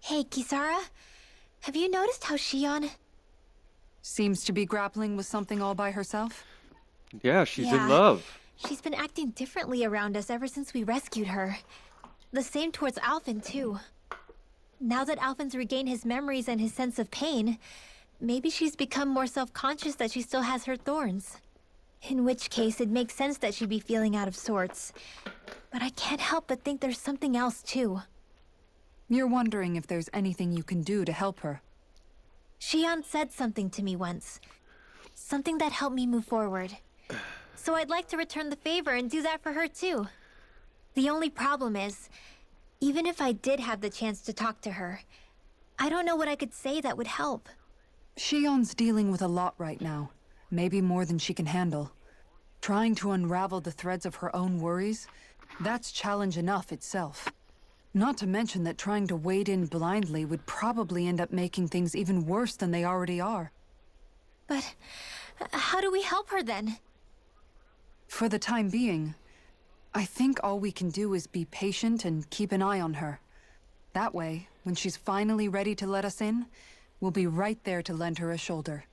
Hey, Kisara. Have you noticed how Shion... Seems to be grappling with something all by herself? Yeah, she's in Yeah, love. she's been acting differently around us ever since we rescued her. The same towards Alphen, too. Now that Alphen's regained his memories and his sense of pain, maybe she's become more self-conscious that she still has her thorns. In which case, it makes sense that she'd be feeling out of sorts. But I can't help but think there's something else, too. You're wondering if there's anything you can do to help her. Shion said something to me once. Something that helped me move forward. So I'd like to return the favor and do that for her, too. The only problem is, even if I did have the chance to talk to her, I don't know what I could say that would help. Shion's dealing with a lot right now. Maybe more than she can handle. Trying to unravel the threads of her own worries, that's challenge enough itself. Not to mention that trying to wade in blindly would probably end up making things even worse than they already are. But how do we help her then? For the time being, I think all we can do is be patient and keep an eye on her. That way, when she's finally ready to let us in, we'll be right there to lend her a shoulder.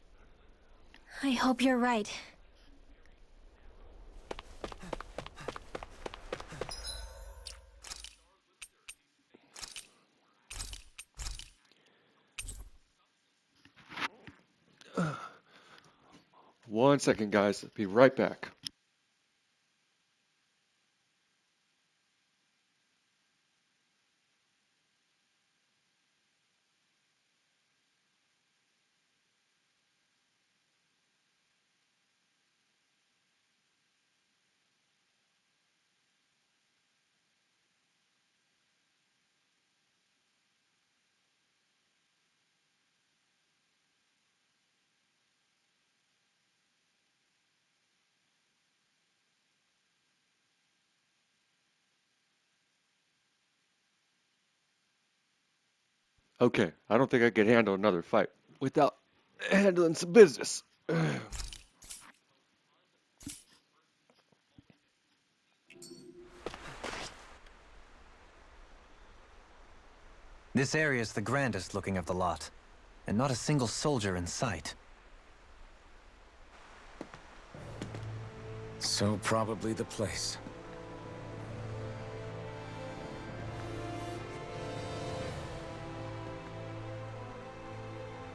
I hope you're right. One second, guys. I'll be right back. Okay, I don't think I could handle another fight without handling some business. This area is the grandest looking of the lot, and not a single soldier in sight. So probably the place.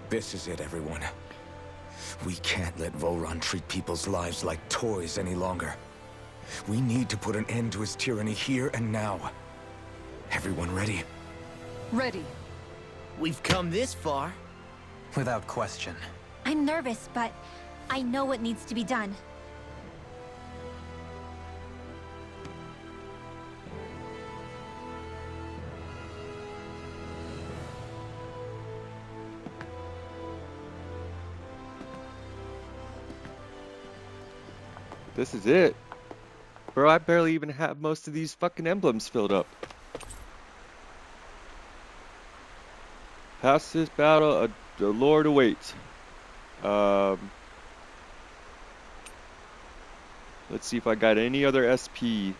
This is it, everyone. We can't let Voran treat people's lives like toys any longer. We need to put an end to his tyranny here and now. Everyone ready? Ready. We've come this far. Without question. I'm nervous, but I know what needs to be done. This is it. Bro, I barely even have most of these fucking emblems filled up. Past this battle, the Lord awaits. Let's see if I got any other SP.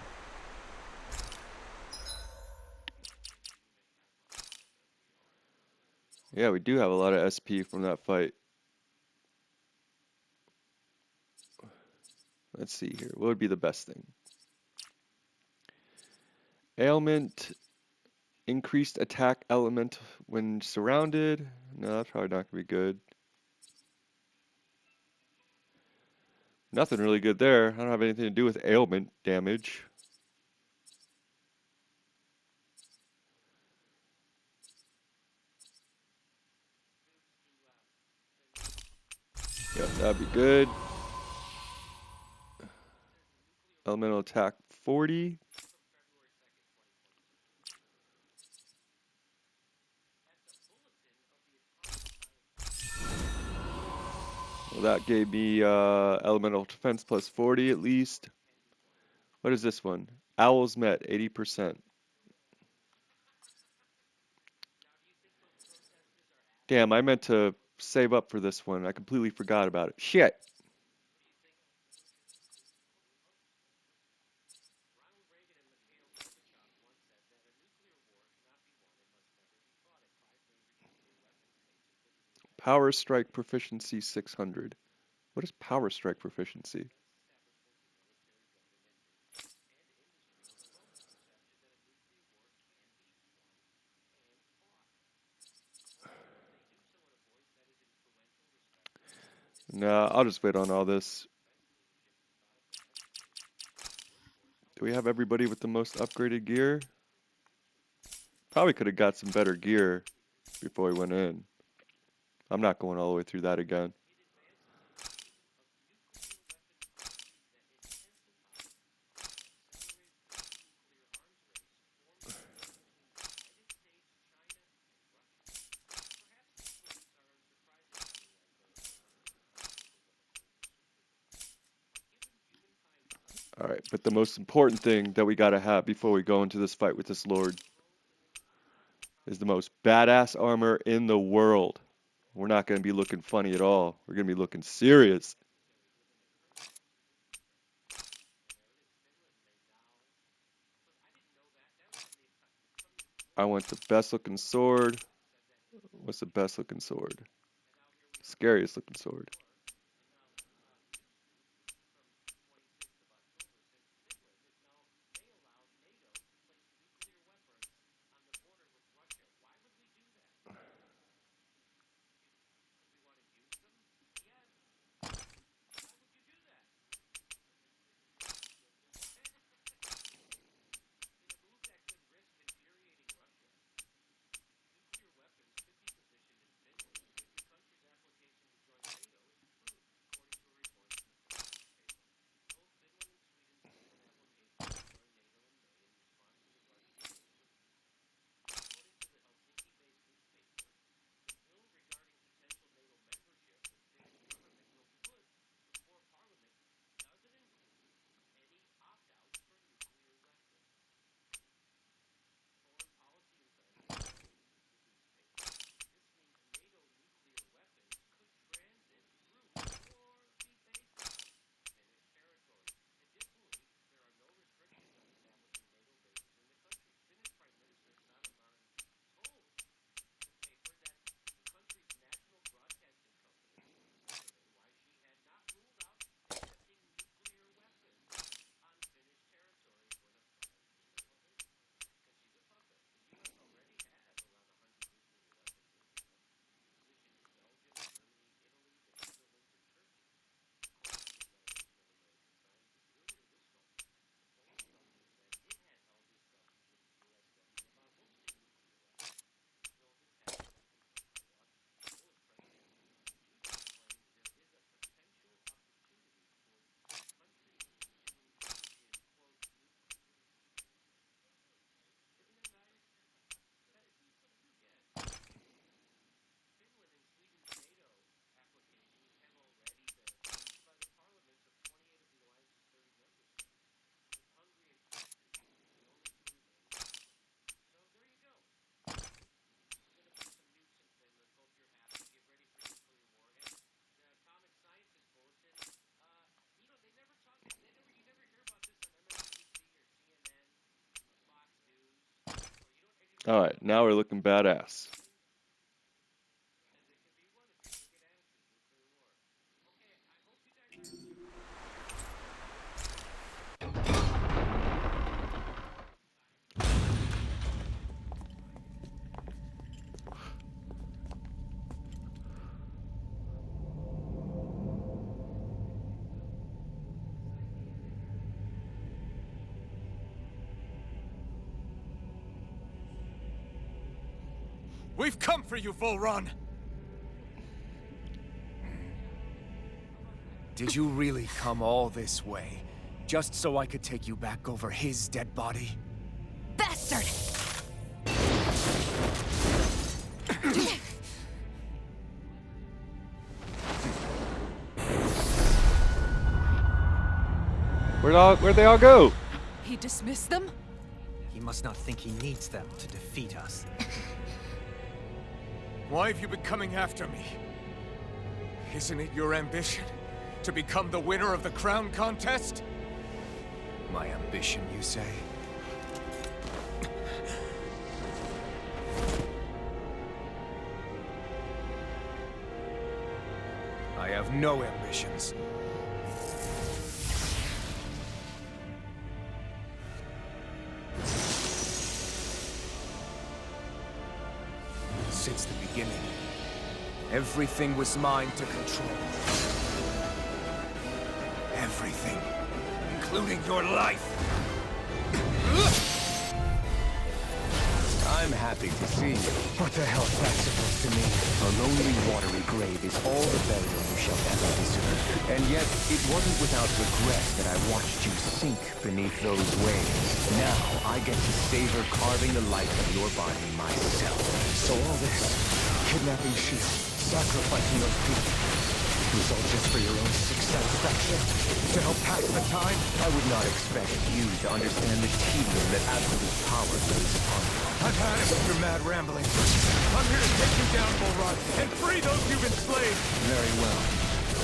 Yeah, we do have a lot of SP from that fight. Let's see here. What would be the best thing? Ailment. Increased attack element when surrounded. No, that's probably not going to be good. Nothing really good there. I don't have anything to do with ailment damage. Yep, that'd be good. Elemental attack 40. Well, that gave me elemental defense plus 40 at least. What is this one? Owls met 80%. Damn, I meant to save up for this one. I completely forgot about it. Shit. Power strike proficiency 600. What is power strike proficiency? Nah, I'll just wait on all this. Do we have everybody with the most upgraded gear? Probably could have got some better gear before we went in. I'm not going all the way through that again. Alright, but the most important thing that we gotta have before we go into this fight with this lord is the most badass armor in the world. We're not gonna be looking funny at all. We're gonna be looking serious. I want the best looking sword. What's the best looking sword? Scariest looking sword. Alright, now we're looking badass. We've come for you, Volran! Did you really come all this way? Just so I could take you back over his dead body? Bastard! Where'd they all go? He dismissed them? He must not think he needs them to defeat us. Why have you been coming after me? Isn't it your ambition to become the winner of the crown contest? My ambition, you say? have no ambitions. Since the beginning, everything was mine to control. Everything, including your life. I'm happy to see you. What the hell is that supposed to mean? A lonely, watery grave is all the burial you shall ever deserve. And yet, it wasn't without regret that I watched you sink beneath those waves. Now, I get to savor carving the life of your body myself. So all this, kidnapping Shield, sacrificing those people, it was all just for your own sick satisfaction? To help pass the time? I would not expect you to understand the tedium that absolute power lays upon you. I've had it with your mad rambling. I'm here to take you down, Volrod, and free those you've enslaved! Very well.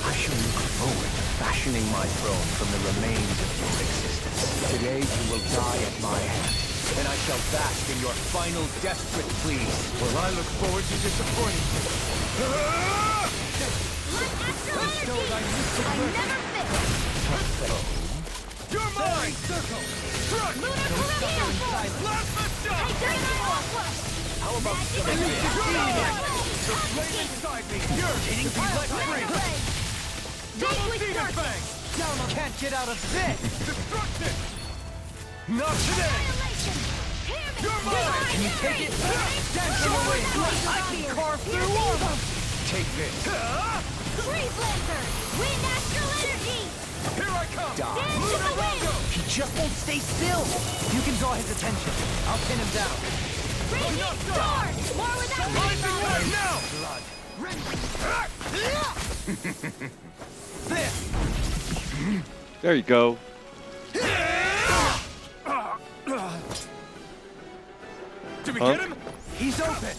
I shall look forward to fashioning my throne from the remains of your existence. Today you will die at my hand, and I shall bask in your final desperate pleas. Well, I look forward to disappointing you. Astral energy! I never fit! You're mine! Circle! Struck! Lunar Collision! Plasma shot! How about The flame inside me yearns to be let free! Double demon fang! Down can't get out of this! Destruction! Not today! You're mine! Can you take it? Dancing away! I can carve through armor! Take this! Freeze Lancer! Wind Astral Energy! Here I come! Dance in the wind! He just won't stay still! You can draw his attention. I'll pin him down. Raging Storm! More without Rising limit! now! There you go. Did we get him? He's open!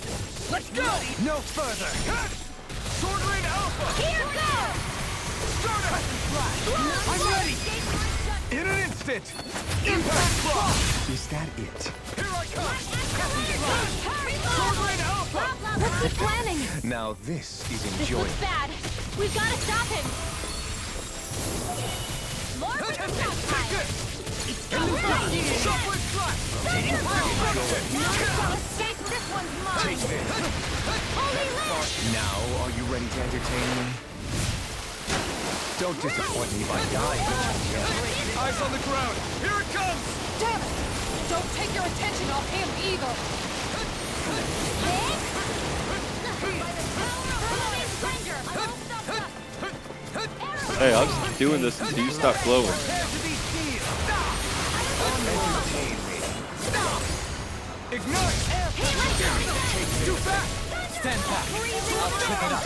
Let's go! No further! Sword Rain Alpha! Here goes! I'm ready! In an instant! Impact block! Is that it? Here I come! Sword Rain Alpha! Let's keep planning! Now this is This enjoyable. looks bad. We've got to stop him. More with the Take south this! Right. Shockwave Slash! Escape, this one's mine. Take this. Holy Land! Now, are you ready to entertain me? Don't disappoint me by dying. Eyes on the ground! Here it comes! Damn it! Don't take your attention off him either! Hey, I'll just keep doing this until you stop glowing. Ignite! Too fast! Stand back. I'll trip it up.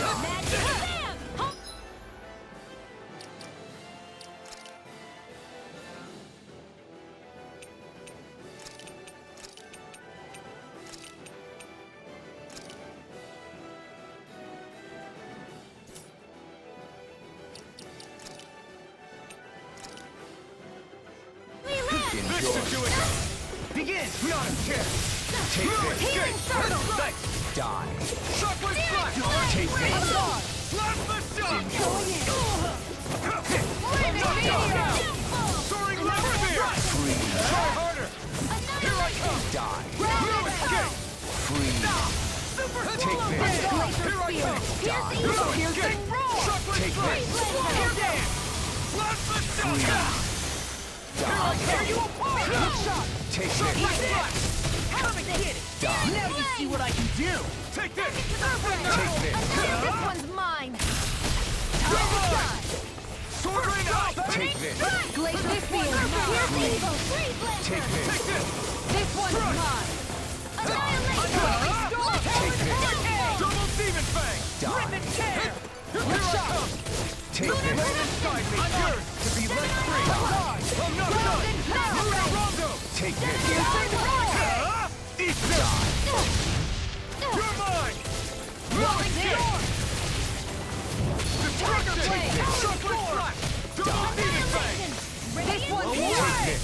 This should do it! Begin. Not a chance! Take this. Healing circle! Die. Shockwave Slash! Take this. Plasma Shot! Soaring Red Spear! Try harder! Here I come! Die. No escape! Free. Take this. Here I come! No escape! Shockwave Take Slash! this. Plasma Shot! Tear you apart! Take this. Come and get it! Now you see what I can do. Take this! Take this. This one's mine. Sword Rain Alpha! Take this. Glacier Field! Here's evil. Freeze Take Lancer! this. Take this! This one's mine! Annihilation! Take this. Double Demon Fang! Die. Rip and tear! Here I come! Take this. Inside me! I'm yours to be let free! I'm not done! Luna Rondo! Take this. Eat this! You're mine! Rolling Storm! Destruction! Shockwave Slash! Double Demon Fang! This one's Take mine. this.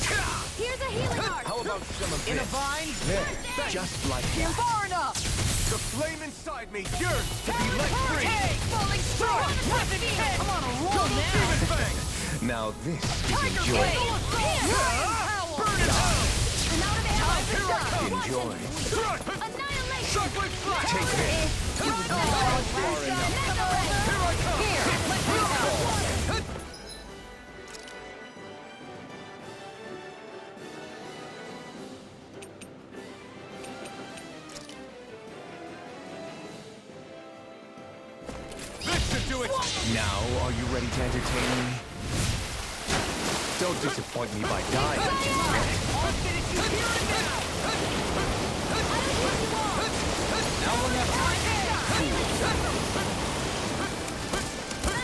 Here's a healing arc. How about some of this? In a vine? There. Just like that. Far enough! up! The flame inside me yearns to be let free! Falling strong! Come on, a roll now! Demon Fang! Now this is Burn enjoyable. it out! Enjoy. Annihilation! Shockwave Flash! Take this. Here I come! This should do it! Now, are you ready to entertain me? Don't disappoint me by dying.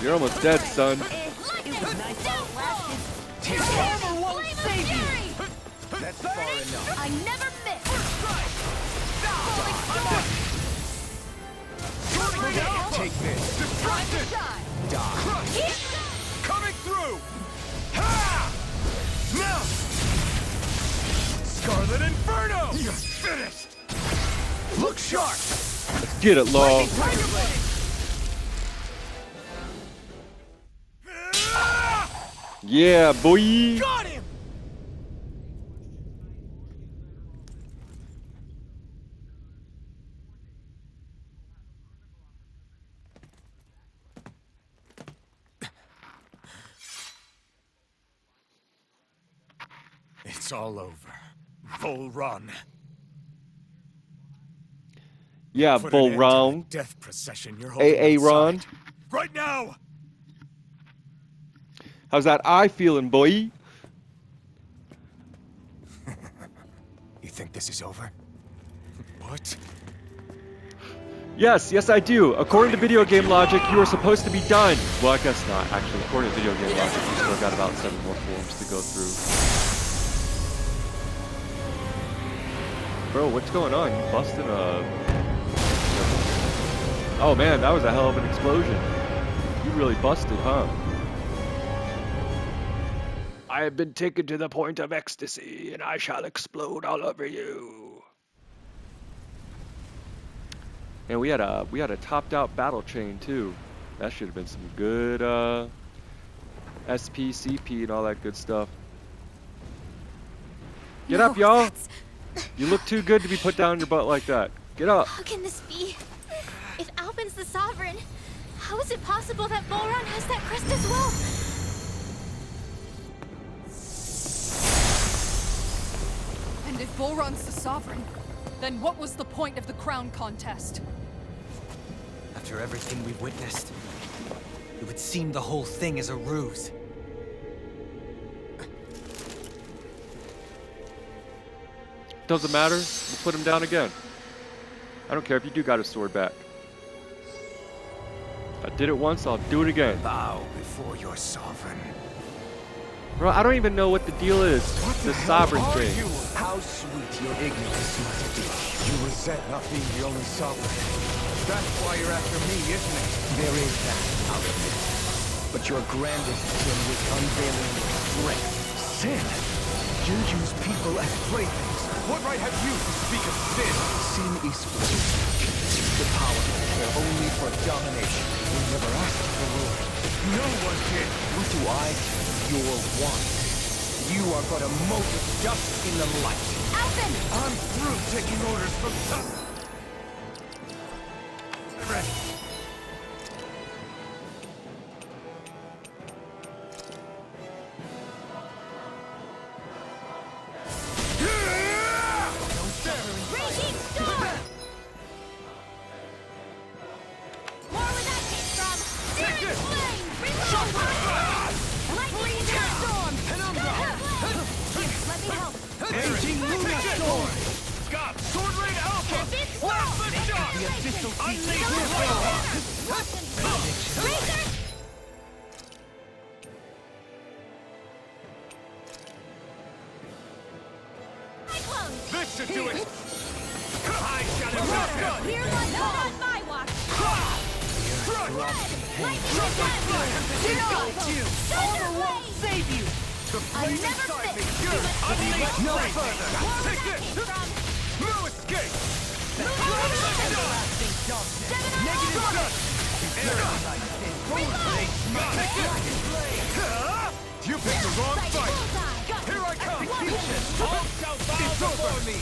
You're almost dead, son. Take it. Armor won't save you! That's far enough. I never miss! Take this. Distracted! Die. Coming through! Ha! Now! Scarlet Inferno! You're finished! Look sharp! Let's get it, Law. Yeah, boy. Got him! It's all over. VOLAHARAM. Yeah, Put an end to the VOLAHARAM. death procession you're holding Ron. outside. Right now! How's that eye feeling, boy? You think this is over? What? Yes, yes I do. According to video game logic, you are supposed to be done. Well, I guess not, actually. According to video game logic, you still got about 7 more forms to go through. Bro, what's going on? You busted a... Oh man, that was a hell of an explosion. You really busted, huh? I have been taken to the point of ecstasy, and I shall explode all over you. And we had a topped out battle chain too. That should have been some good SP, CP, and all that good stuff. Get up, y'all! You look too good to be put down on your butt like that. Get up! How can this be? If Alvin's the sovereign, how is it possible that VOLAHARAM has that crest as well? And if VOLAHARAM's the sovereign, then what was the point of the crown contest? After everything we've witnessed, it would seem the whole thing is a ruse. Doesn't matter. We'll put him down again. I don't care if you do got his sword back. I did it once, I'll do it again. Bow before your sovereign. Bro, I don't even know what the deal is. This sovereign Are thing. you? How sweet your ignorance must be. You resent not being the only sovereign. That's why you're after me, isn't it? There is that, I'll admit. But your grandest sin was unveiling your strength. Sin? You use people as playthings. What right have you to speak of sin? Sin is weak. The powerful care only for domination. We never asked for rule. No one did. What do I care? Your want. You are but a mote of dust in the light. Alvin! I'm through taking orders from some... Ready. Raging storm! More where that came from! Searing flame! Reload! Lightning storm! Let me help! Raging Luna Storm! Scott! Sword Raid Alpha! Blast the shot! The official Unleash teacher. the power! Razor! Cyclone! This should do it! I shall not We're not on my watch! Armor won't save you! The flame inside me yearns to be let free! No further! Take this! No escape! You picked the wrong fight! Here I come! All shall bow before me!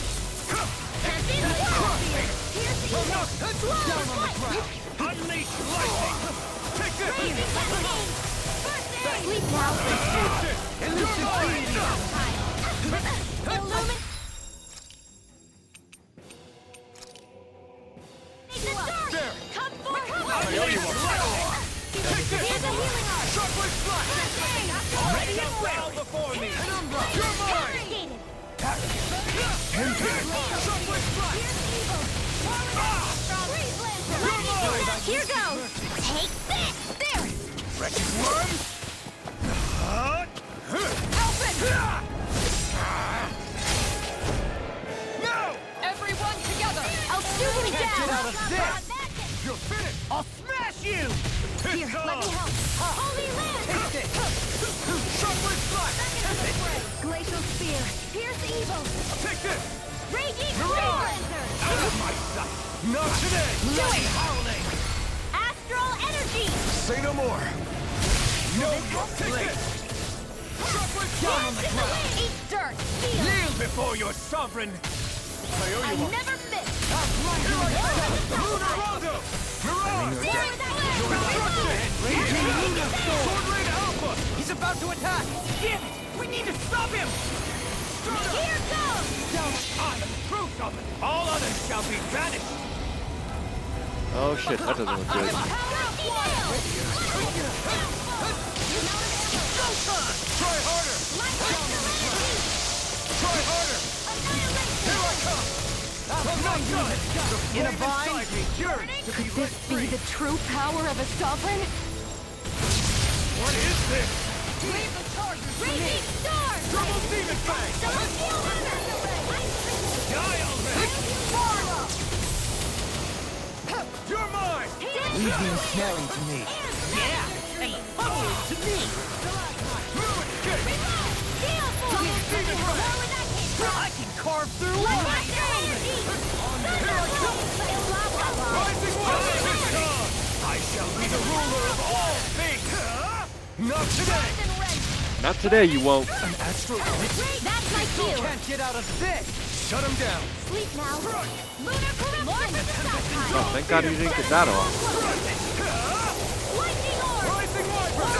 Unleash lightning! Take this! Sleep now. There! Come forward. I owe you one! Take this! Here's a healing art. Shockwave Slash! Ready to bow before me! You're mine! Shockwave Slash! Here goes. Take this. There. Wretched worm! No! Everyone together. I'll shoot him down. Get out of this! You're finished! I'll smash you! Here, let me help. Holy Land. Take this! Shockwave Slash! Glacial Spear. Pierce evil. Take this! Raging Storm. Out of my sight! Not today! Do it. Howling! Astral Energy. Say no more! No, you're place! Shockwave Slash! Eat dirt. Feel. Kneel before your sovereign! I owe you one! Never miss. Lunarado! Mirage! Raging Luna Storm! Sword Raid Alpha! He's about to attack! Damn it! We need to stop him! Here goes. I am true sovereign! All others shall be banished! Oh shit, that doesn't look good. Try harder! Try harder! Here I come! I'm not done! In a bind, yearns to be Could this be the true power of a sovereign? What is this? Raging Storm. Double Demon Fang! Celestial Hunter. die already! You're mine! Leave the ensnaring to me. Yeah, and only to me. Fluid kick! Double Demon Fang! I can carve through Rising Wild! I shall be the ruler of all things! Not today! Not today, you won't. An astral That's my cue. Can't get out of this. Shut him down! Sleep now. Lunar corruption. Oh, thank God you didn't get that off. Lightning orb. Rising Wyvern!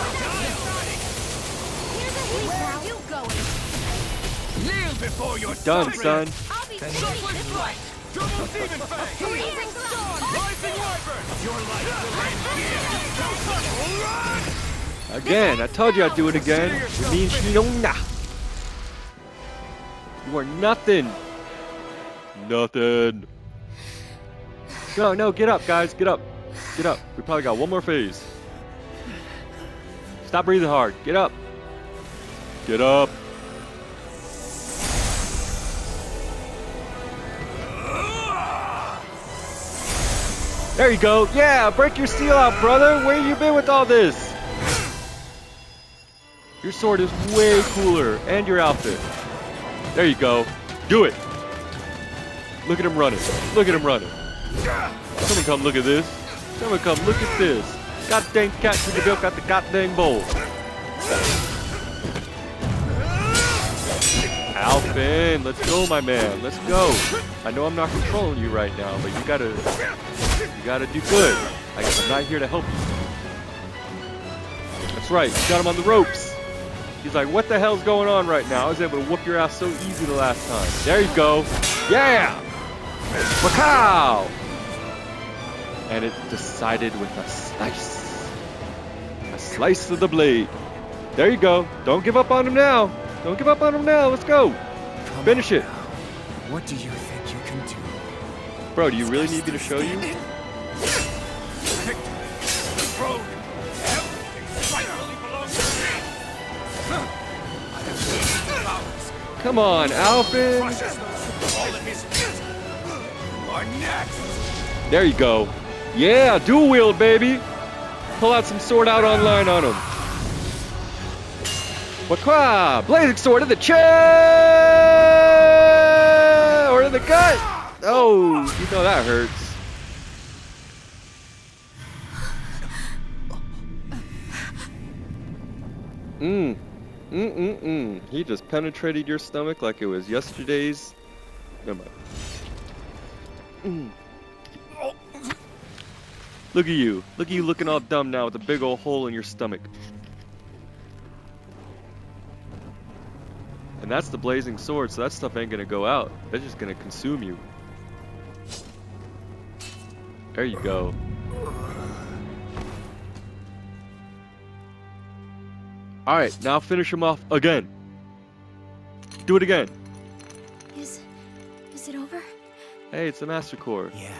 Here's a heat. Where are you going? Kneel before your Done, son. I'll be Shockwave taking this Slash! Double Demon Fang! Freezing storm. Rising Wyvern! Your life will end here. Again, I told you I'd do it again. It means Shinona. You are nothing. Nothing. No, get up, guys. Get up. Get up. We probably got one more phase. Stop breathing hard. Get up. Get up. There you go. Yeah, break your steel out, brother. Where you been with all this? Your sword is way cooler, and your outfit. There you go. Do it. Look at him running. Look at him running. Someone come look at this. Someone come look at this. God dang cat to the milk out the goddamn bowl. Alvin, let's go, my man. Let's go. I know I'm not controlling you right now, but you gotta do good. I'm not here to help you. That's right. You got him on the ropes. He's like, what the hell's going on right now? I was able to whoop your ass so easy the last time. There you go. Yeah! Wakow! And it decided with a slice. A slice of the blade. There you go. Don't give up on him now. Don't give up on him now. Let's go. Finish it. What do you think you can do? Bro, do you really need me to show you? Come on, Alvin. There you go. Yeah, dual wield, baby. Pull out some sword out online on him. Wakwa! Blazing sword in the chest! Or in the gut! Oh, you know that hurts. Mm. He just penetrated your stomach like it was yesterday's. Never mind. Look at you. Look at you looking all dumb now with a big old hole in your stomach. And that's the blazing sword, so that stuff ain't gonna go out. That's just gonna consume you. There you go. Alright, now finish him off again. Do it again. Is it over? Hey, it's the Master Core. Yeah,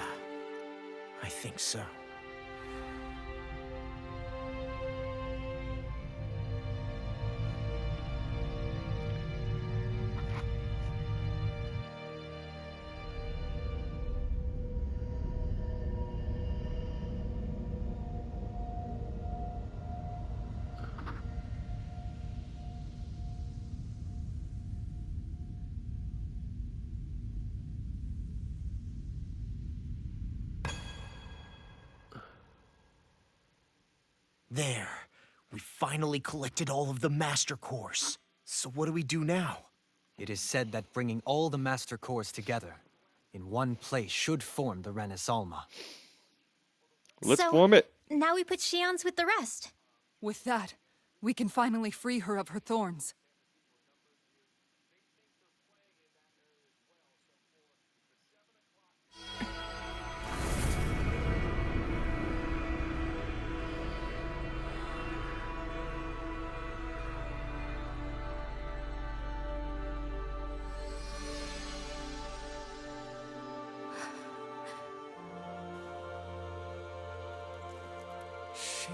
I think so. There. We finally collected all of the Master Cores. So what do we do now? It is said that bringing all the Master Cores together in one place should form the Renaissance. Let's So, form it. now we put Shion's with the rest. With that, we can finally free her of her thorns. Shion.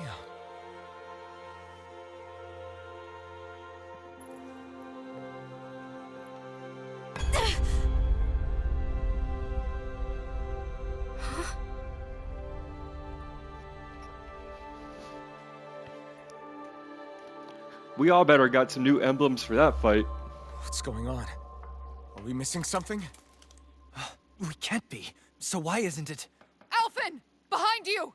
We all better got some new emblems for that fight. What's going on? Are we missing something? We can't be. So why isn't it? Alphen! Behind you!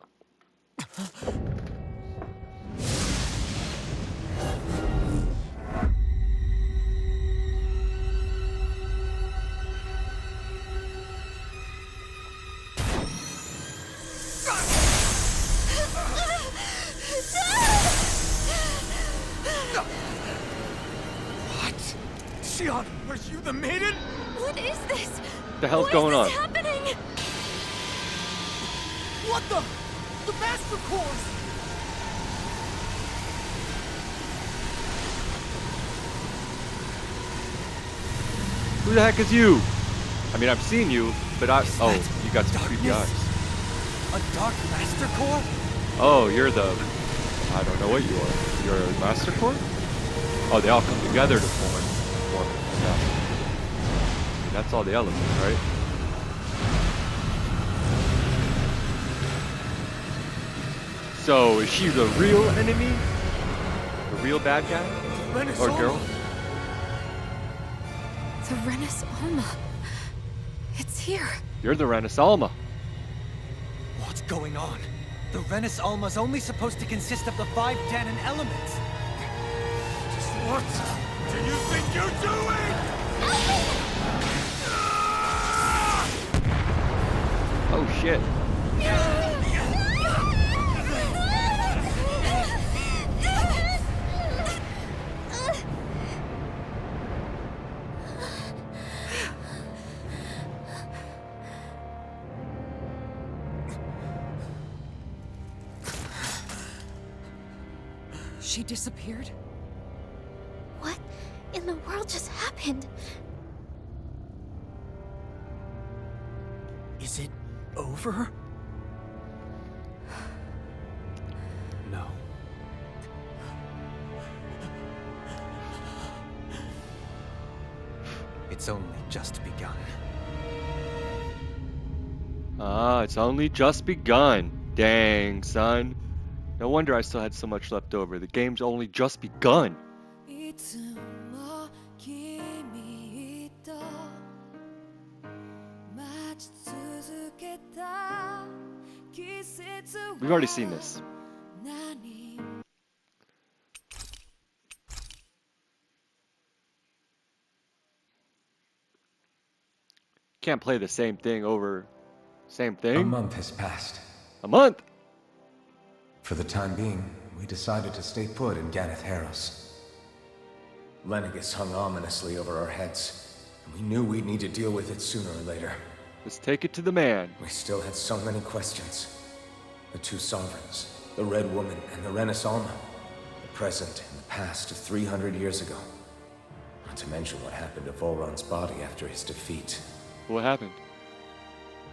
What? Shion, are you the maiden? What is this? What the hell's going on? What is happening? What the? The Master Cores! Who the heck is you? I mean, I've seen you, but Is oh, that you got some creepy darkness? eyes. A Dark Master Core? Oh, you're the... I don't know what you are. You're a Master Core? Oh, they all come together to form. Yeah. That's all the elements, right? So, is she the real enemy? The real bad guy? Or girl? The Renaissance. It's here. You're the Renaissance. What's going on? The Renaissance only supposed to consist of the 5 Danon elements. What do you think you're doing? Oh shit. She disappeared? What in the world just happened? Is it over? No. It's only just begun. Ah, it's only just begun. Dang, son. No wonder I still had so much left over. The game's only just begun. We've already seen this. Can't play the same thing over. Same A thing? month has passed. A month! For the time being, we decided to stay put in Ganeth Harros. Lenegis hung ominously over our heads, and we knew we'd need to deal with it sooner or later. Let's take it to the man. We still had so many questions. The two sovereigns, the Red Woman and the Renis Alma, the present and the past of 300 years ago. Not to mention what happened to Volron's body after his defeat. What happened?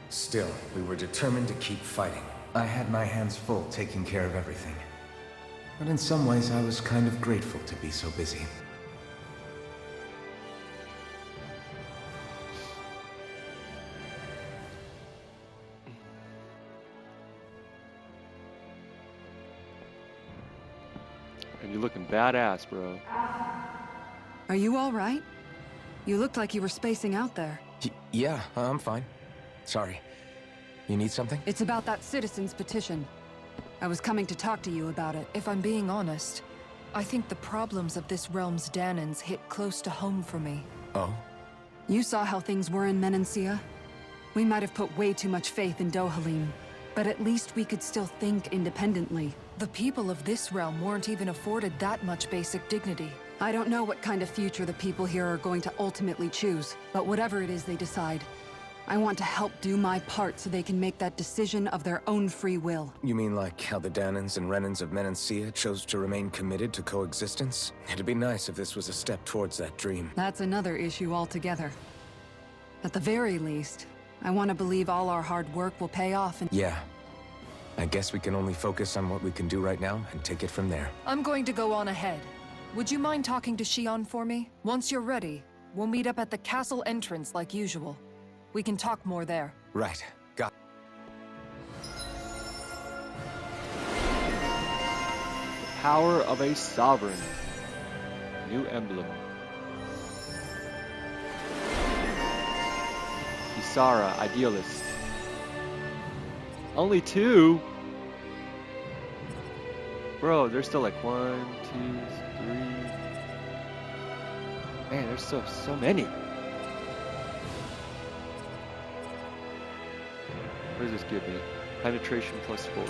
Still, we were determined to keep fighting. I had my hands full taking care of everything. But in some ways, I was kind of grateful to be so busy. And you're looking badass, bro. Are you all right? You looked like you were spacing out there. Yeah, I'm fine. Sorry. You need something? It's about that citizen's petition. I was coming to talk to you about it. If I'm being honest, I think the problems of this realm's Danans hit close to home for me. Oh? You saw how things were in Menancia. We might have put way too much faith in Dohalim, but at least we could still think independently. The people of this realm weren't even afforded that much basic dignity. I don't know what kind of future the people here are going to ultimately choose, but whatever it is they decide, I want to help do my part so they can make that decision of their own free will. You mean like how the Danans and Renans of Menancia chose to remain committed to coexistence? It'd be nice if this was a step towards that dream. That's another issue altogether. At the very least, I want to believe all our hard work will pay off and— Yeah. I guess we can only focus on what we can do right now and take it from there. I'm going to go on ahead. Would you mind talking to Shion for me? Once you're ready, we'll meet up at the castle entrance like usual. We can talk more there. Right. Got— Power of a sovereign. New emblem. Kisara, idealist. Only 2? Bro, there's still like 1, 2, 3. Man, there's so many. What does this give me? Penetration plus 4.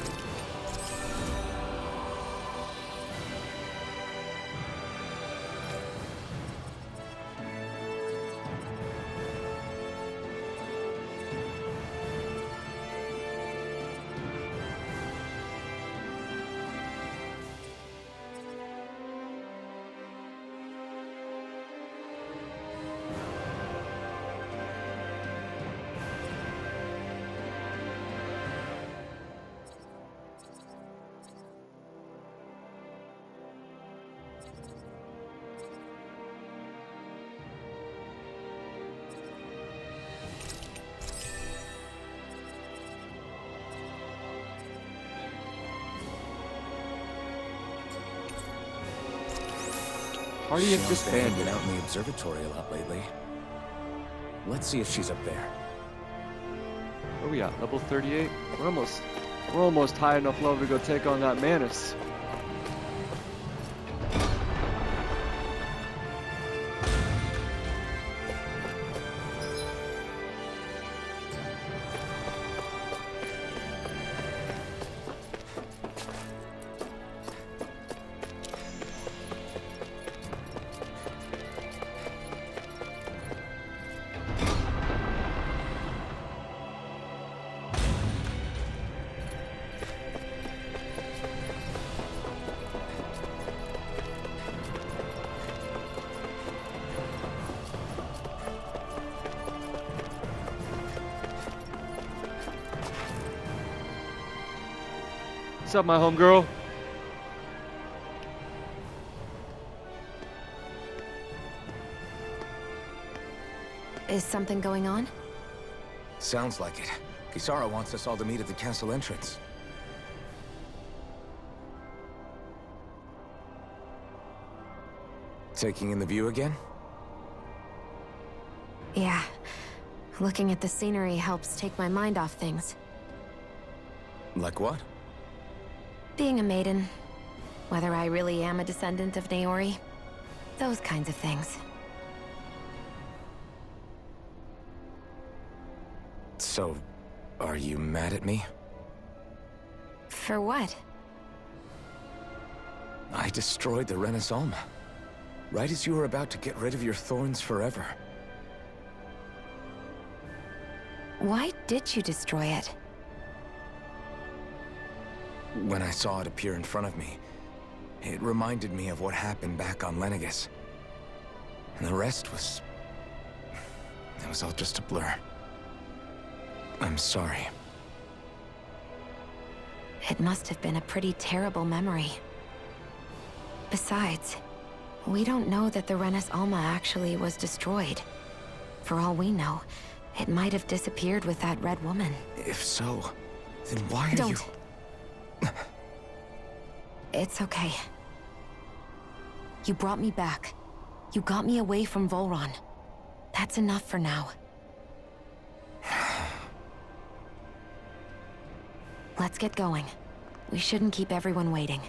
Party has Shion's been disbanded. hanging out in the observatory a lot lately. Let's see if she's up there. Where are we at? Level 38? We're almost high enough level to go take on that Manus. What's up, my homegirl? Is something going on? Sounds like it. Kisara wants us all to meet at the castle entrance. Taking in the view again? Yeah. Looking at the scenery helps take my mind off things. Like what? Being a maiden. Whether I really am a descendant of Naori. Those kinds of things. So, are you mad at me? For what? I destroyed the Renis Alma, right as you were about to get rid of your thorns forever. Why did you destroy it? When I saw it appear in front of me, it reminded me of what happened back on Lenegus. And the rest was... it was all just a blur. I'm sorry. It must have been a pretty terrible memory. Besides, we don't know that the Renis Alma actually was destroyed. For all we know, it might have disappeared with that red woman. If so, then why are Don't. you... It's okay. You brought me back. You got me away from Volron. That's enough for now. Let's get going. We shouldn't keep everyone waiting.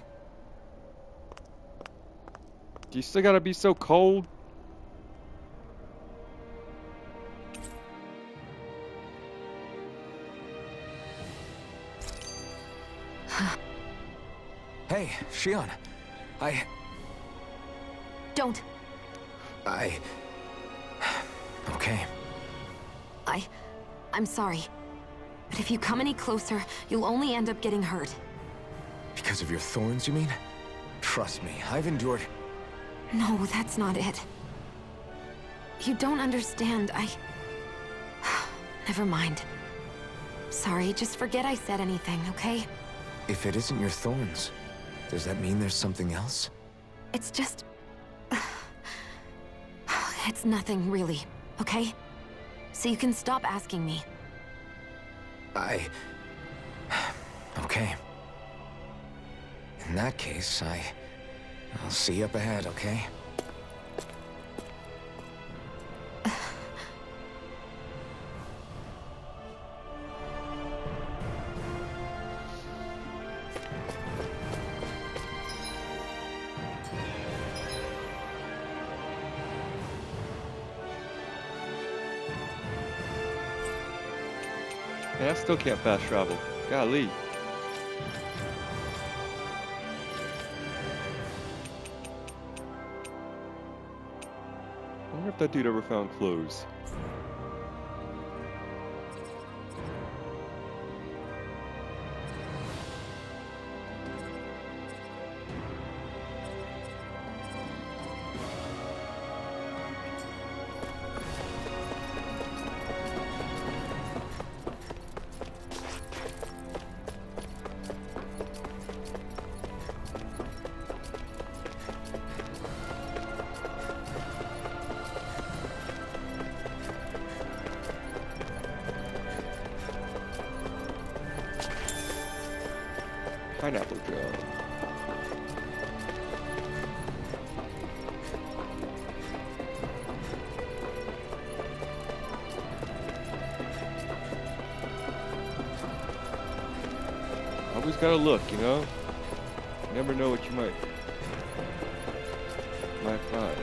Do you still gotta be so cold? Hey, Shion. Don't. Okay. I'm sorry. But if you come any closer, you'll only end up getting hurt. Because of your thorns, you mean? Trust me, I've endured... No, that's not it. You don't understand. Never mind. Sorry, just forget I said anything, okay? If it isn't your thorns, does that mean there's something else? It's just... It's nothing, really, okay? So you can stop asking me. Okay. In that case, I'll see you up ahead, okay? Man, I still can't fast travel. Golly. I wonder if that dude ever found clothes. Pineapple jar. Always gotta look, you know? You never know what you might find.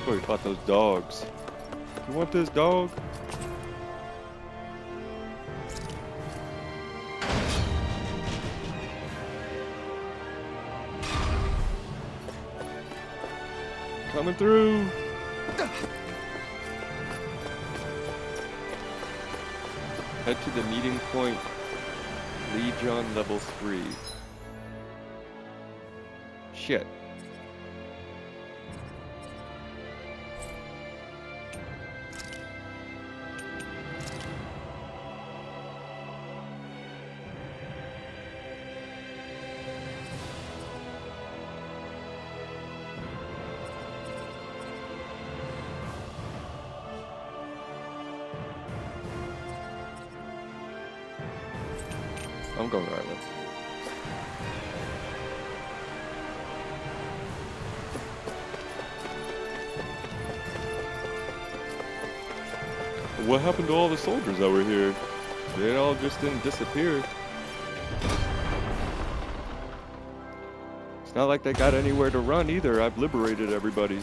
Where we fought those dogs. You want this dog? Coming through. Head to the meeting point. Legion level 3. I'm going right now. What happened to all the soldiers that were here? They all just didn't disappear. It's not like they got anywhere to run either. I've liberated everybody.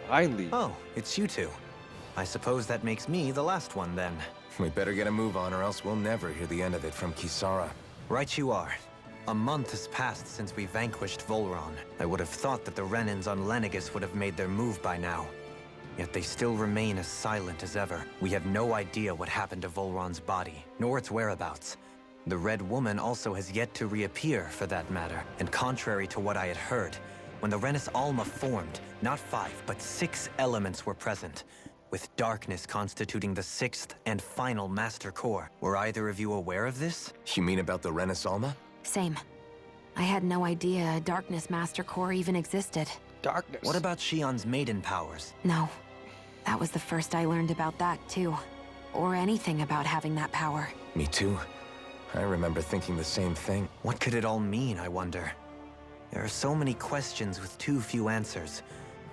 Finally. Oh, it's you two. I suppose that makes me the last one then. We better get a move on or else we'll never hear the end of it from Kisara. Right you are. A month has passed since we vanquished Volran. I would have thought that the Renans on Lenegis would have made their move by now. Yet they still remain as silent as ever. We have no idea what happened to Volran's body, nor its whereabouts. The Red Woman also has yet to reappear, for that matter. And contrary to what I had heard, when the Renis Alma formed, not 5, but 6 elements were present, with darkness constituting the 6th and final Master Core. Were either of you aware of this? You mean about the Renis Alma? Same. I had no idea a Darkness Master Core even existed. Darkness. What about Shion's maiden powers? No. That was the first I learned about that, too. Or anything about having that power. Me too. I remember thinking the same thing. What could it all mean, I wonder? There are so many questions with too few answers,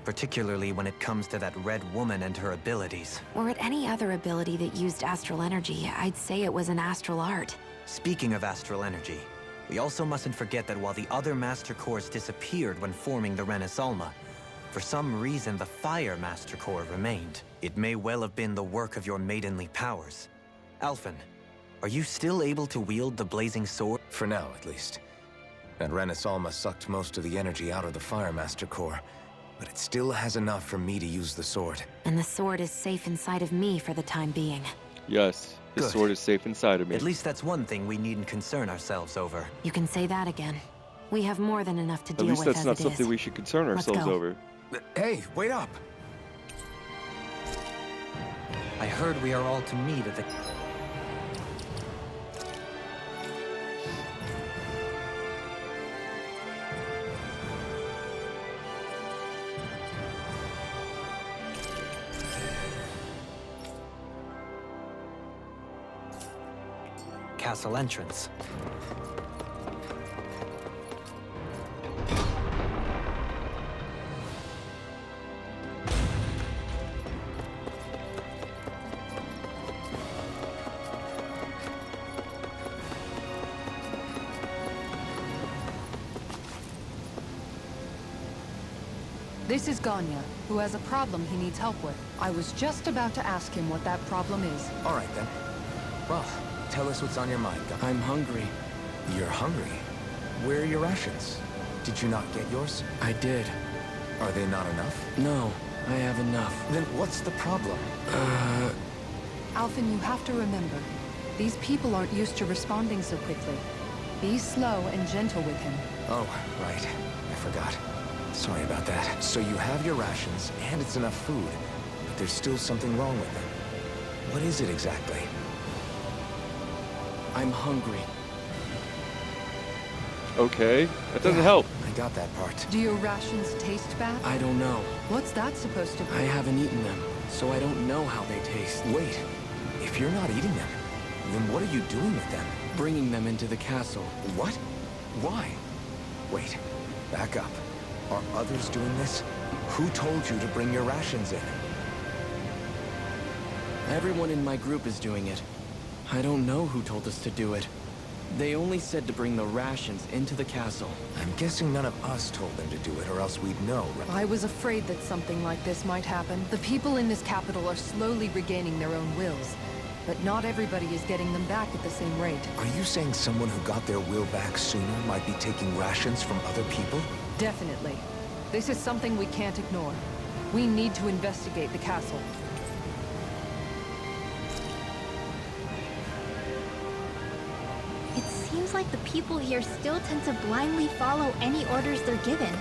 particularly when it comes to that Red Woman and her abilities. Were it any other ability that used astral energy, I'd say it was an astral art. Speaking of astral energy, we also mustn't forget that while the other Master Cores disappeared when forming the Renis Alma, for some reason the Fire Master Core remained. It may well have been the work of your maidenly powers. Alphen, are you still able to wield the blazing sword? For now, at least. That Renis Alma sucked most of the energy out of the Fire Master Core, but it still has enough for me to use the sword. And the sword is safe inside of me for the time being. Yes, his Good. sword is safe inside of me. At least that's one thing we needn't concern ourselves over. You can say that again. We have more than enough to At deal least with that's as not it something is. we should concern Let's ourselves go. over. Hey, wait up! I heard we are all to meet at the... Castle entrance. This is Ganya, who has a problem he needs help with. I was just about to ask him what that problem is. All right, then. Well, tell us what's on your mind, Gun. I'm hungry. You're hungry? Where are your rations? Did you not get yours? I did. Are they not enough? No, I have enough. Then what's the problem? Alphen, you have to remember, these people aren't used to responding so quickly. Be slow and gentle with him. Oh, right. I forgot. Sorry about that. So you have your rations, and it's enough food, but there's still something wrong with them. What is it exactly? I'm hungry. Okay, that doesn't Yeah, help. I got that part. Do your rations taste bad? I don't know. What's that supposed to be? I haven't eaten them, so I don't know how they taste. Wait, if you're not eating them, then what are you doing with them? Bringing them into the castle. What? Why? Wait, back up. Are others doing this? Who told you to bring your rations in? Everyone in my group is doing it. I don't know who told us to do it. They only said to bring the rations into the castle. I'm guessing none of us told them to do it, or else we'd know, right? I was afraid that something like this might happen. The people in this capital are slowly regaining their own wills, but not everybody is getting them back at the same rate. Are you saying someone who got their will back sooner might be taking rations from other people? Definitely. This is something we can't ignore. We need to investigate the castle. It seems like the people here still tend to blindly follow any orders they're given.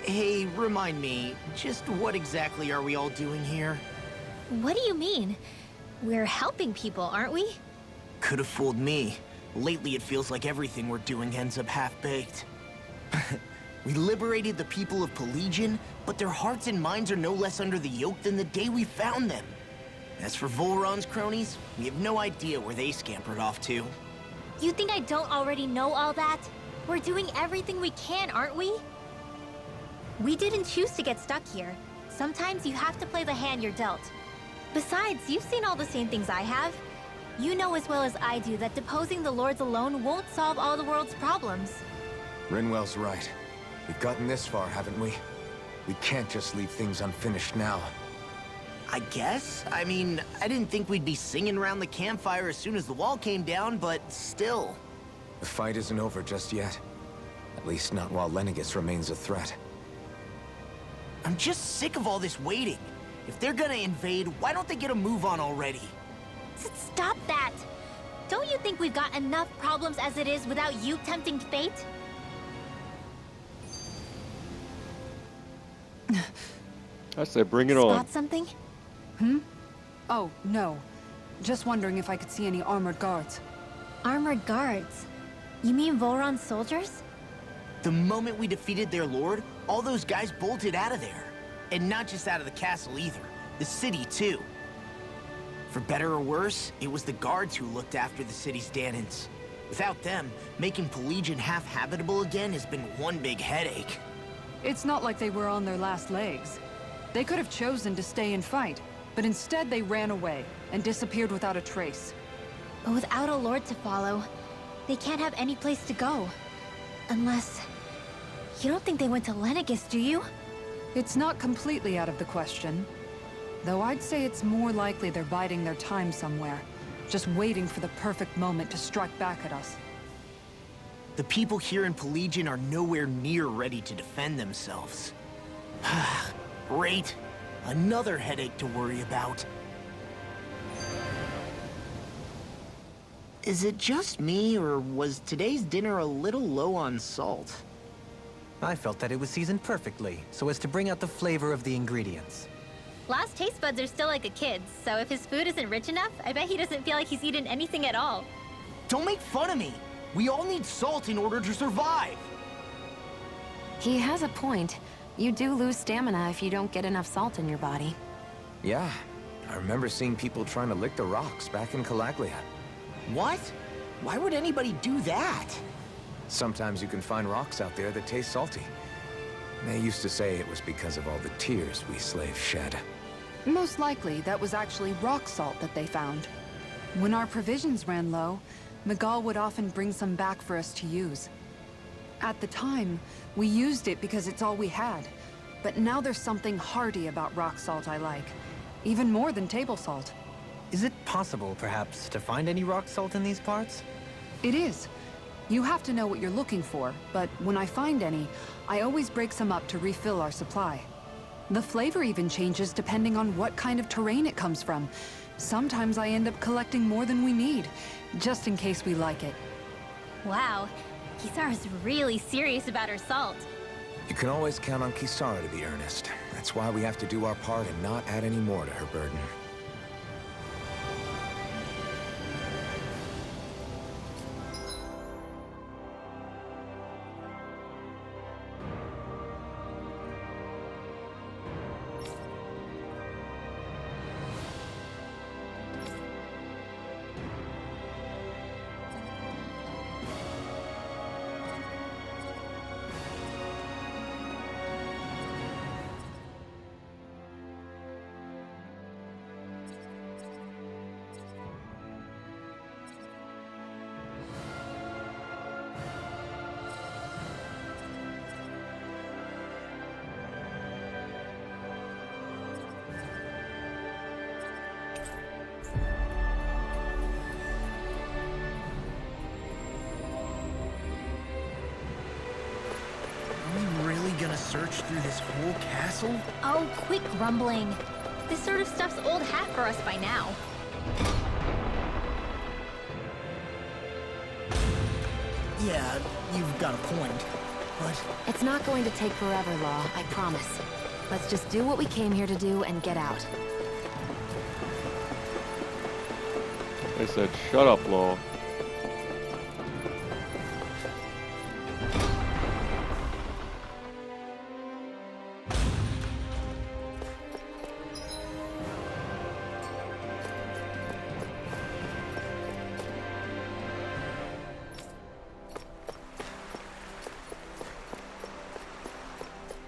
Hey, remind me, just what exactly are we all doing here? What do you mean? We're helping people, aren't we? Could have fooled me. Lately it feels like everything we're doing ends up half-baked. We liberated the people of Pelegion, but their hearts and minds are no less under the yoke than the day we found them. As for Volharam's cronies, we have no idea where they scampered off to. You think I don't already know all that? We're doing everything we can, aren't we? We didn't choose to get stuck here. Sometimes you have to play the hand you're dealt. Besides, you've seen all the same things I have. You know as well as I do that deposing the lords alone won't solve all the world's problems. Rinwell's right. We've gotten this far, haven't we? We can't just leave things unfinished now. I guess? I mean, I didn't think we'd be singing around the campfire as soon as the wall came down, but still. The fight isn't over just yet. At least not while Lenegis remains a threat. I'm just sick of all this waiting. If they're gonna invade, why don't they get a move on already? Stop that! Don't you think we've got enough problems as it is without you tempting fate? I say bring it on. Spot something? Oh, no. Just wondering if I could see any armored guards. Armored guards? You mean Volharam's soldiers? The moment we defeated their lord, all those guys bolted out of there. And not just out of the castle either. The city, too. For better or worse, it was the guards who looked after the city's Danans. Without them, making Pelegion half-habitable again has been one big headache. It's not like they were on their last legs. They could have chosen to stay and fight, but instead they ran away and disappeared without a trace. But without a lord to follow, they can't have any place to go. Unless... You don't think they went to Lenegis, do you? It's not completely out of the question. Though I'd say it's more likely they're biding their time somewhere, just waiting for the perfect moment to strike back at us. The people here in Pelegion are nowhere near ready to defend themselves. Great. Another headache to worry about. Is it just me, or was today's dinner a little low on salt? I felt that it was seasoned perfectly, so as to bring out the flavor of the ingredients. Last taste buds are still like a kid's, so if his food isn't rich enough, I bet he doesn't feel like he's eaten anything at all. Don't make fun of me! We all need salt in order to survive! He has a point. You do lose stamina if you don't get enough salt in your body. Yeah, I remember seeing people trying to lick the rocks back in Calaglia. What? Why would anybody do that? Sometimes you can find rocks out there that taste salty. They used to say it was because of all the tears we slaves shed. Most likely, that was actually rock salt that they found. When our provisions ran low, Miguel would often bring some back for us to use. At the time, we used it because it's all we had. But now there's something hearty about rock salt I like. Even more than table salt. Is it possible, perhaps, to find any rock salt in these parts? It is. You have to know what you're looking for, but when I find any, I always break some up to refill our supply. The flavor even changes depending on what kind of terrain it comes from. Sometimes I end up collecting more than we need, just in case we like it. Wow, Kisara's really serious about her salt. You can always count on Kisara to be earnest. That's why we have to do our part and not add any more to her burden. march through this whole castle? Oh, quit grumbling. This sort of stuff's old hat for us by now. Yeah, you've got a point. But It's not going to take forever, Law, I promise. Let's just do what we came here to do and get out. I said, shut up, Law.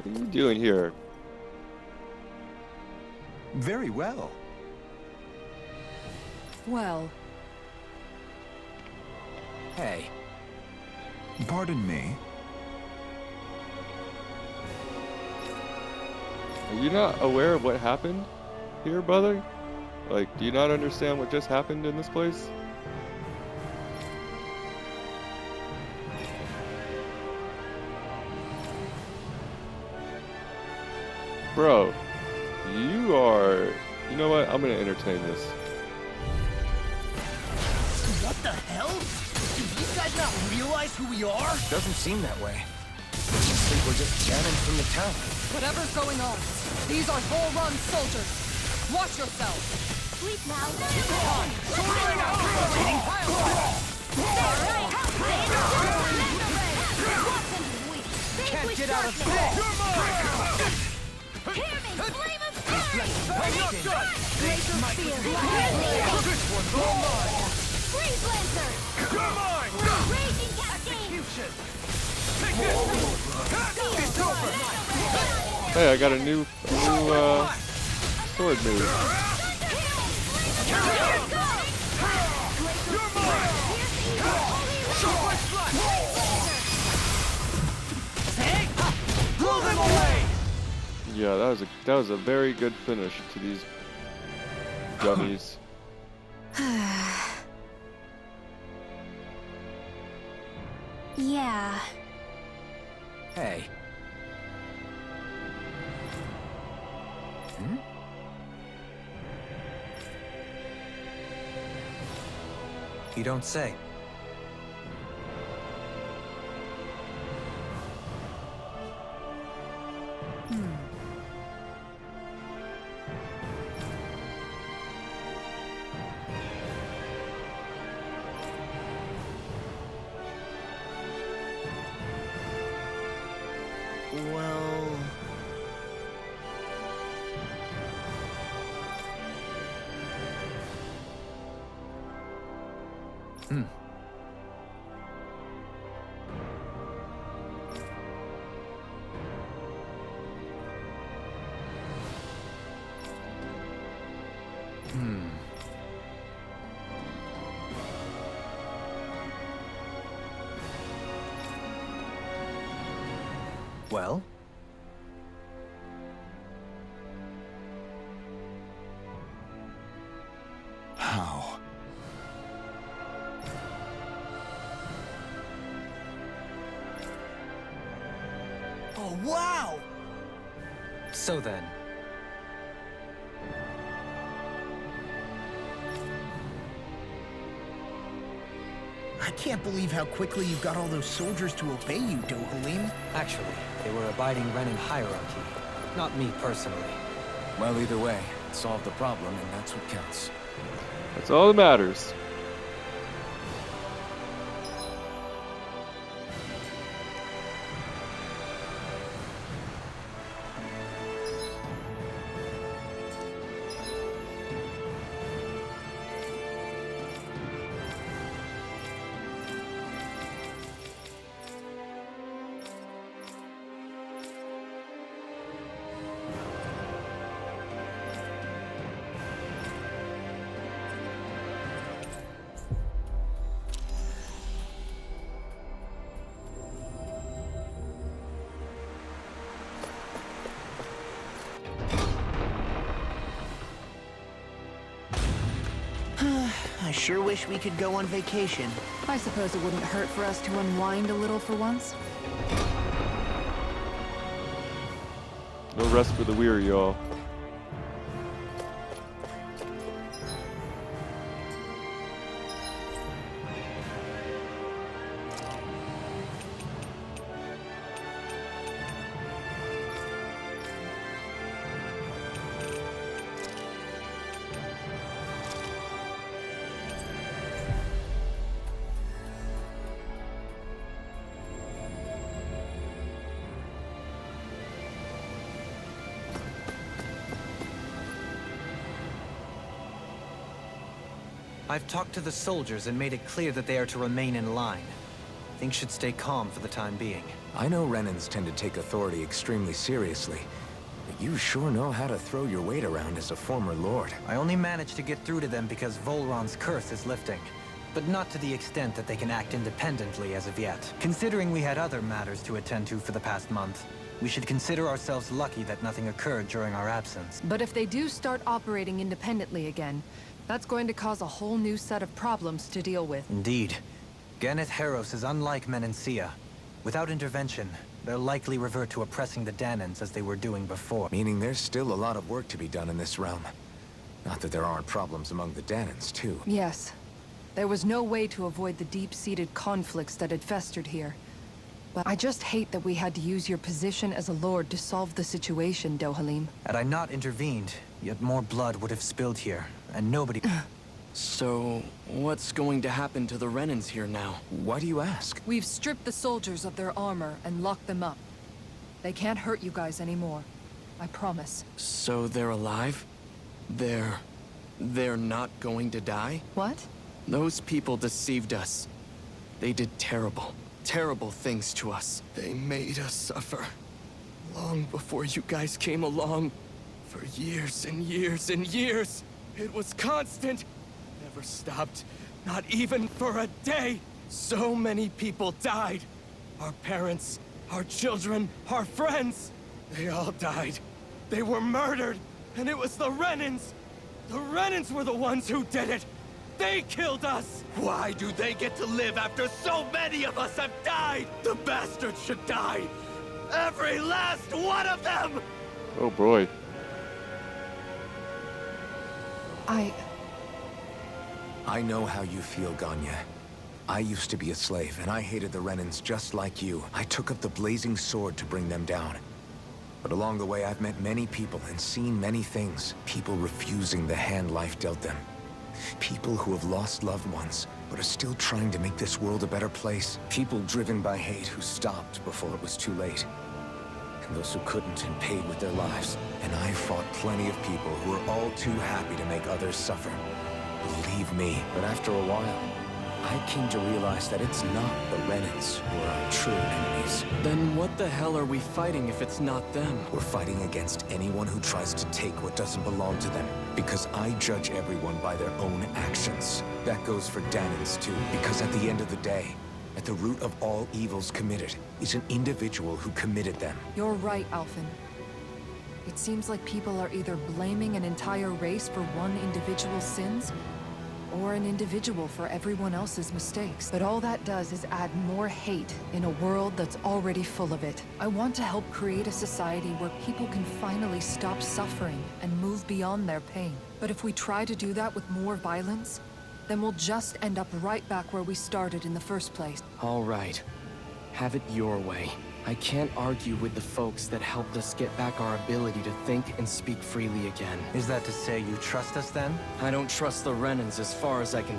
What are you doing here? Very well. Well, Hey. Pardon me? Are you not aware of what happened here, brother? Like, do you not understand what just happened in this place? Bro, you are... You know what? I'm gonna entertain this. what the hell? Do these guys not realize who we are? Doesn't seem that way. I think we're just cannons from the town. Whatever's going on, these are Volrun soldiers. Watch yourselves. Sleep now. Can't get out of bed! Hear me! Flame of fury! Freeze Lancer! Raging Cascade! Hey, I got a new sword move. Yeah, that was a very good finish to these dummies. Yeah. Hey. You don't say. Well... Well? How? Oh, wow! So then, I can't believe how quickly you got all those soldiers to obey you, Dohalim. actually, they were abiding Renin hierarchy. Not me personally. Well, either way, it solved the problem, and that's what counts. That's all that matters. I sure wish we could go on vacation. I suppose it wouldn't hurt for us to unwind a little for once. No rest for the weary, y'all. I've talked to the soldiers and made it clear that they are to remain in line. Things should stay calm for the time being. I know Renans tend to take authority extremely seriously, but you sure know how to throw your weight around as a former lord. I only managed to get through to them because Volron's curse is lifting, but not to the extent that they can act independently as of yet. Considering we had other matters to attend to for the past month, we should consider ourselves lucky that nothing occurred during our absence. But if they do start operating independently again, that's going to cause a whole new set of problems to deal with. Indeed. Ganeth Heros is unlike Menancia. Without intervention, they'll likely revert to oppressing the Danans as they were doing before. Meaning there's still a lot of work to be done in this realm. Not that there aren't problems among the Danans, too. Yes. There was no way to avoid the deep-seated conflicts that had festered here. But I just hate that we had to use your position as a lord to solve the situation, Dohalim. Had I not intervened, yet more blood would have spilled here, and nobody... So, what's going to happen to the Renans here now? Why do you ask? We've stripped the soldiers of their armor and locked them up. They can't hurt you guys anymore. I promise. So they're alive? They're not going to die? What? Those people deceived us. They did terrible, terrible things to us. They made us suffer. Long before you guys came along. For years and years and years. It was constant. Never stopped. Not even for a day. So many people died. Our parents, our children, our friends. They all died. They were murdered. And it was the Renans. The Renans were the ones who did it. They killed us! Why do they get to live after so many of us have died? The bastards should die! Every last one of them! Oh boy. I know how you feel, Ganya. I used to be a slave, and I hated the Renans just like you. I took up the blazing sword to bring them down. But along the way, I've met many people and seen many things. People refusing the hand life dealt them. People who have lost loved ones, but are still trying to make this world a better place. People driven by hate who stopped before it was too late. And those who couldn't and paid with their lives. And I fought plenty of people who were all too happy to make others suffer. Believe me. But after a while, I came to realize that it's not the Renans who are our true enemies. Then what the hell are we fighting if it's not them? We're fighting against anyone who tries to take what doesn't belong to them. Because I judge everyone by their own actions. That goes for Danans too. Because at the end of the day, at the root of all evils committed is an individual who committed them. You're right, Alphen. It seems like people are either blaming an entire race for one individual's sins, or an individual for everyone else's mistakes. But all that does is add more hate in a world that's already full of it. I want to help create a society where people can finally stop suffering and move beyond their pain. But if we try to do that with more violence, then we'll just end up right back where we started in the first place. All right. Have it your way. I can't argue with the folks that helped us get back our ability to think and speak freely again. Is that to say you trust us then? I don't trust the Renans as far as I can